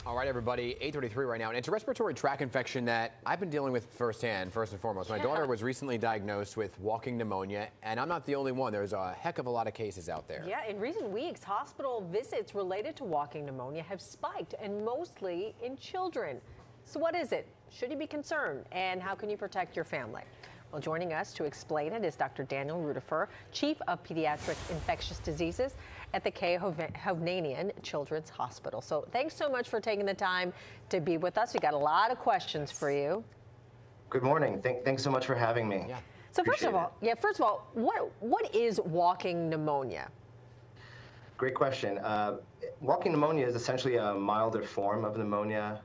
All right, everybody, 8:33 right now, and it's a respiratory tract infection that I've been dealing with firsthand, first and foremost. My daughter was recently diagnosed with walking pneumonia, and I'm not the only one. There's a heck of a lot of cases out there. Yeah, in recent weeks, hospital visits related to walking pneumonia have spiked, and mostly in children. So what is it? Should you be concerned? And how can you protect your family? Well, joining us to explain it is Dr. Daniel Rudifer, Chief of Pediatric Infectious Diseases at the K. Hovnanian Children's Hospital. So thanks so much for taking the time to be with us. We got a lot of questions for you. Good morning. Thanks so much for having me. Yeah. So first of all, what is walking pneumonia? Great question. Walking pneumonia is essentially a milder form of pneumonia.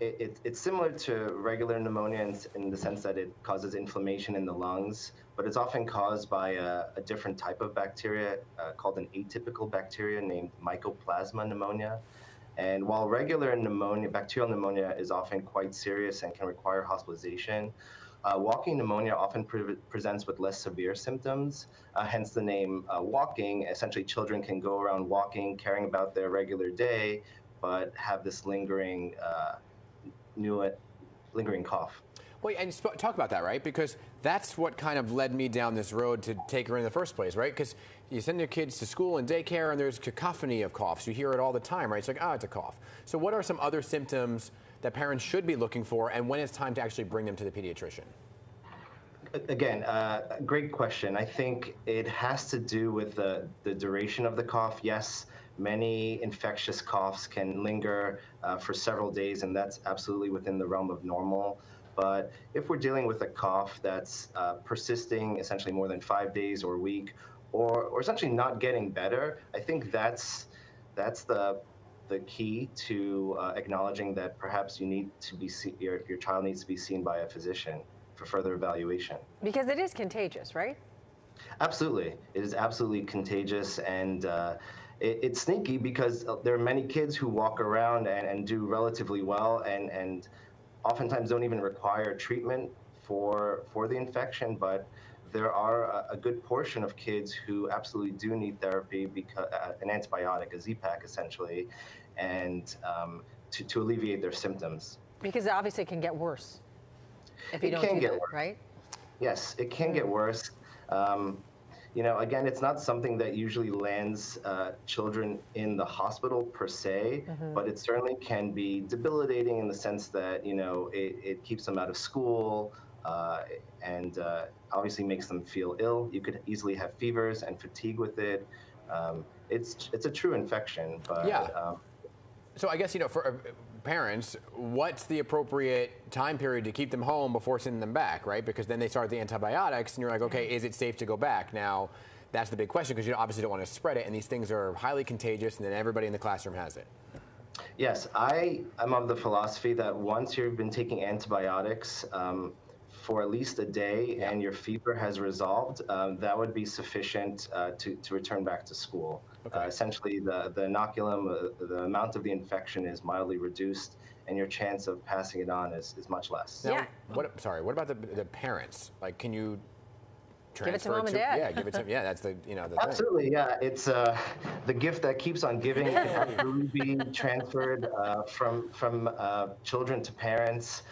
It's similar to regular pneumonia in the sense that it causes inflammation in the lungs, but it's often caused by a different type of bacteria called an atypical bacteria named Mycoplasma pneumonia. And while regular pneumonia, bacterial pneumonia, is often quite serious and can require hospitalization, walking pneumonia often presents with less severe symptoms, hence the name walking. Essentially, children can go around walking, carrying about their regular day, but have this lingering cough. Well, and talk about that, right? Because that's what kind of led me down this road to take her in the first place, right? Because you send your kids to school and daycare, and there's cacophony of coughs. You hear it all the time, right? It's like, oh, it's a cough. So what are some other symptoms that parents should be looking for, and when it's time to actually bring them to the pediatrician? Again, great question. I think it has to do with the duration of the cough. Yes, many infectious coughs can linger for several days, and that's absolutely within the realm of normal. But if we're dealing with a cough that's persisting essentially more than 5 days or a week, or essentially not getting better, I think that's the key to acknowledging that perhaps you need to be your child needs to be seen by a physician for further evaluation. Because it is contagious, right? Absolutely. It is absolutely contagious, and it's sneaky because there are many kids who walk around and do relatively well and oftentimes don't even require treatment for the infection, but there are a good portion of kids who absolutely do need therapy, because an antibiotic, a Z-Pak essentially, and to alleviate their symptoms. Because obviously it can get worse if you don't do that, right? Yes, it can get worse. You know, again, it's not something that usually lands children in the hospital per se, but it certainly can be debilitating in the sense that, you know, it keeps them out of school and obviously makes them feel ill. You could easily have fevers and fatigue with it. It's a true infection, but yeah. So I guess, you know, for parents, what's the appropriate time period to keep them home before sending them back, right? Because then they start the antibiotics, and you're like, okay, is it safe to go back? Now, that's the big question, because you obviously don't want to spread it, and these things are highly contagious, and then everybody in the classroom has it. Yes, I am of the philosophy that once you've been taking antibiotics for at least a day and your fever has resolved, that would be sufficient to return back to school. Okay. Essentially, the inoculum, the amount of the infection is mildly reduced, and your chance of passing it on is much less. Now, what about the parents? Like, can you transfer give it to mom and dad? Yeah, give it to that's the the absolutely thing. Yeah. It's the gift that keeps on giving. It can absolutely be transferred from children to parents.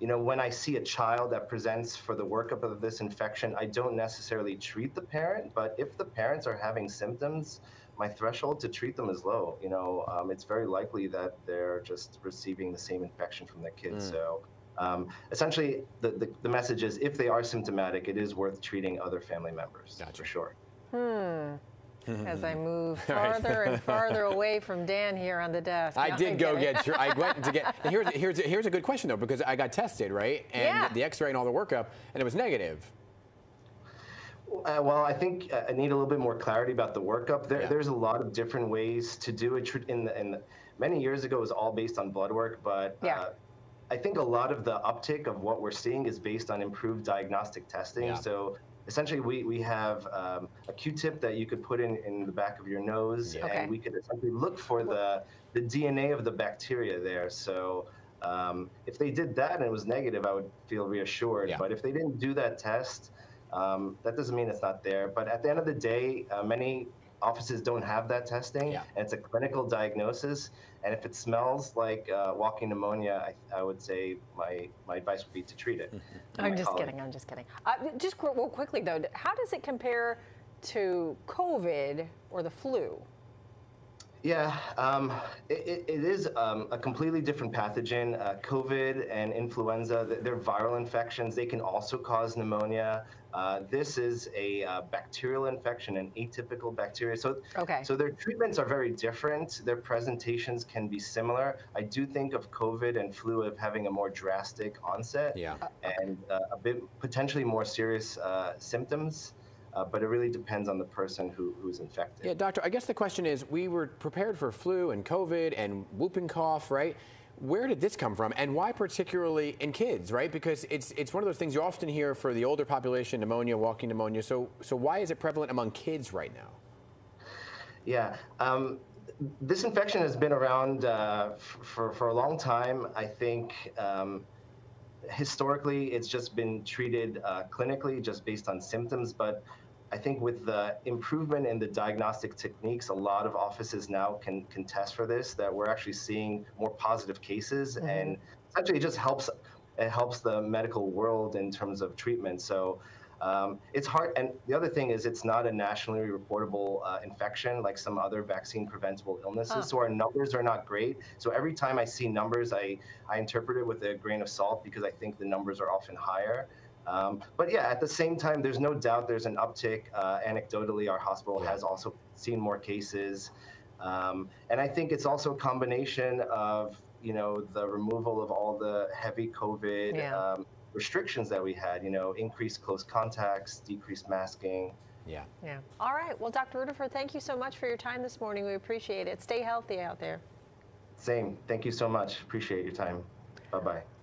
You know, when I see a child that presents for the workup of this infection, I don't necessarily treat the parent, but if the parents are having symptoms, my threshold to treat them is low. You know, it's very likely that they're just receiving the same infection from their kids. So essentially, the message is, if they are symptomatic, it is worth treating other family members, for sure. As I move farther and farther away from Dan here on the desk. I went to get. Here's a good question though, because I got tested, right, and the X-ray and all the workup, and it was negative. Well, I think I need a little bit more clarity about the workup. There's a lot of different ways to do it. Many years ago, it was all based on blood work, but I think a lot of the uptick of what we're seeing is based on improved diagnostic testing. So essentially, we have a Q-tip that you could put in the back of your nose, and we could essentially look for the DNA of the bacteria there. So if they did that and it was negative, I would feel reassured. But if they didn't do that test, that doesn't mean it's not there. But at the end of the day, many offices don't have that testing, Yeah. and it's a clinical diagnosis. And if it smells like walking pneumonia, I would say my advice would be to treat it. I'm just kidding. I'm just kidding. Just real quickly though, how does it compare to COVID or the flu? Yeah, it is a completely different pathogen. COVID and influenza, they're viral infections. They can also cause pneumonia. This is a bacterial infection, an atypical bacteria. So, Okay. so their treatments are very different. Their presentations can be similar. I do think of COVID and flu of having a more drastic onset and a bit potentially more serious symptoms. But it really depends on the person who's infected. Yeah, doctor, I guess the question is, we were prepared for flu and COVID and whooping cough, right? Where did this come from, and why particularly in kids, right? Because it's one of those things you often hear for the older population, pneumonia, walking pneumonia. So why is it prevalent among kids right now? Yeah. This infection has been around for a long time. I think historically it's just been treated clinically just based on symptoms, but I think with the improvement in the diagnostic techniques, a lot of offices now can test for this, that we're actually seeing more positive cases, and essentially it helps the medical world in terms of treatment. So it's hard, and the other thing is it's not a nationally reportable infection like some other vaccine preventable illnesses, so our numbers are not great. So every time I see numbers, I interpret it with a grain of salt because I think the numbers are often higher. But yeah, at the same time, there's no doubt there's an uptick. Anecdotally, our hospital has also seen more cases. And I think it's also a combination of, the removal of all the heavy COVID restrictions that we had, increased close contacts, decreased masking. Yeah. All right. Well, Dr. Rutherford, thank you so much for your time this morning. We appreciate it. Stay healthy out there. Same. Thank you so much. Appreciate your time. Bye-bye.